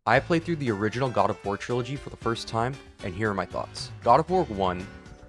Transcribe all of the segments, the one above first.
I played through the original God of War trilogy for the first time, and here are my thoughts. God of War 1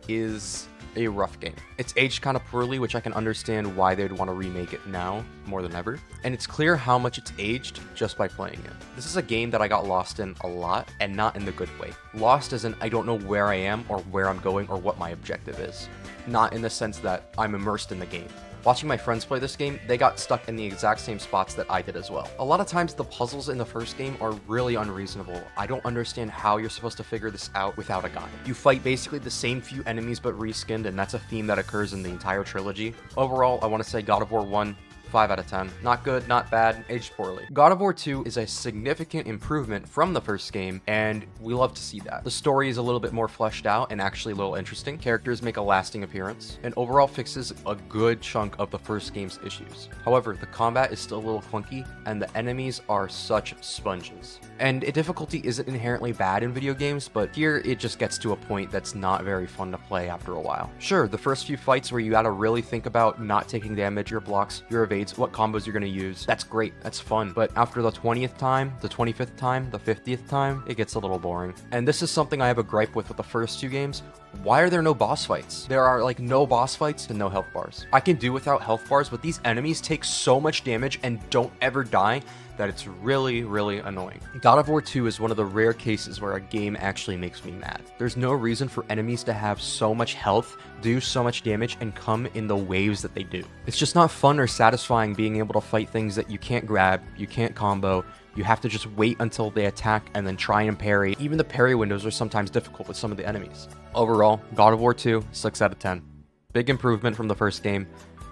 is a rough game. It's aged kind of poorly, which I can understand why they'd want to remake it now more than ever. And it's clear how much it's aged just by playing it. This is a game that I got lost in a lot, and not in the good way. Lost as in I don't know where I am or where I'm going or what my objective is. Not in the sense that I'm immersed in the game. Watching my friends play this game, they got stuck in the exact same spots that I did as well. A lot of times the puzzles in the first game are really unreasonable. I don't understand how you're supposed to figure this out without a guide. You fight basically the same few enemies but reskinned, and that's a theme that occurs in the entire trilogy. Overall, I want to say God of War 1, 5 out of 10. Not good, not bad, aged poorly. God of War 2 is a significant improvement from the first game, and we love to see that. The story is a little bit more fleshed out and actually a little interesting. Characters make a lasting appearance, and overall fixes a good chunk of the first game's issues. However, the combat is still a little clunky, and the enemies are such sponges. And difficulty isn't inherently bad in video games, but here it just gets to a point that's not very fun to play after a while. Sure, the first few fights where you gotta really think about not taking damage, your blocks, your evades, what combos you're gonna use, that's great, that's fun. But after the 20th time, the 25th time, the 50th time, it gets a little boring. And this is something I have a gripe with the first two games. Why are there no boss fights? There are like no boss fights and no health bars. I can do without health bars, but these enemies take so much damage and don't ever die that it's really, really annoying. God of War 2 is one of the rare cases where a game actually makes me mad. There's no reason for enemies to have so much health, do so much damage, and come in the waves that they do. It's just not fun or satisfying being able to fight things that you can't grab, you can't combo, you have to just wait until they attack and then try and parry. Even the parry windows are sometimes difficult with some of the enemies. Overall, God of War 2, 6 out of 10. Big improvement from the first game,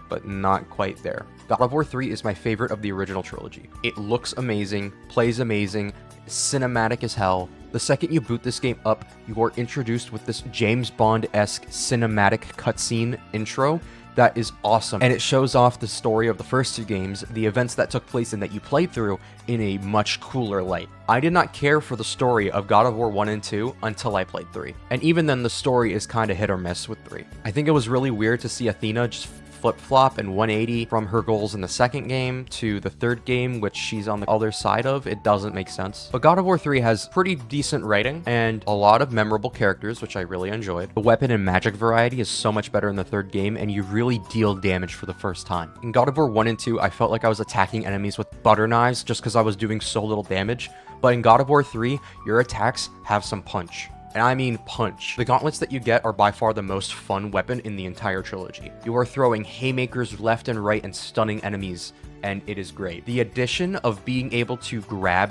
but not quite there. God of War 3 is my favorite of the original trilogy. It looks amazing, plays amazing, cinematic as hell. The second you boot this game up, you are introduced with this James Bond-esque cinematic cutscene intro that is awesome, and it shows off the story of the first two games, the events that took place and that you played through, in a much cooler light. I did not care for the story of God of War 1 and 2 until I played 3, and even then the story is kind of hit or miss with 3. I think it was really weird to see Athena just flip-flop and 180 from her goals in the second game to the third game, which she's on the other side of. It doesn't make sense. But God of War 3 has pretty decent writing and a lot of memorable characters, which I really enjoyed. The weapon and magic variety is so much better in the third game, and you really deal damage for the first time. In God of War 1 and 2, I felt like I was attacking enemies with butter knives just because I was doing so little damage. But in God of War 3, your attacks have some punch. And I mean punch. The gauntlets that you get are by far the most fun weapon in the entire trilogy. You are throwing haymakers left and right and stunning enemies, and it is great. The addition of being able to grab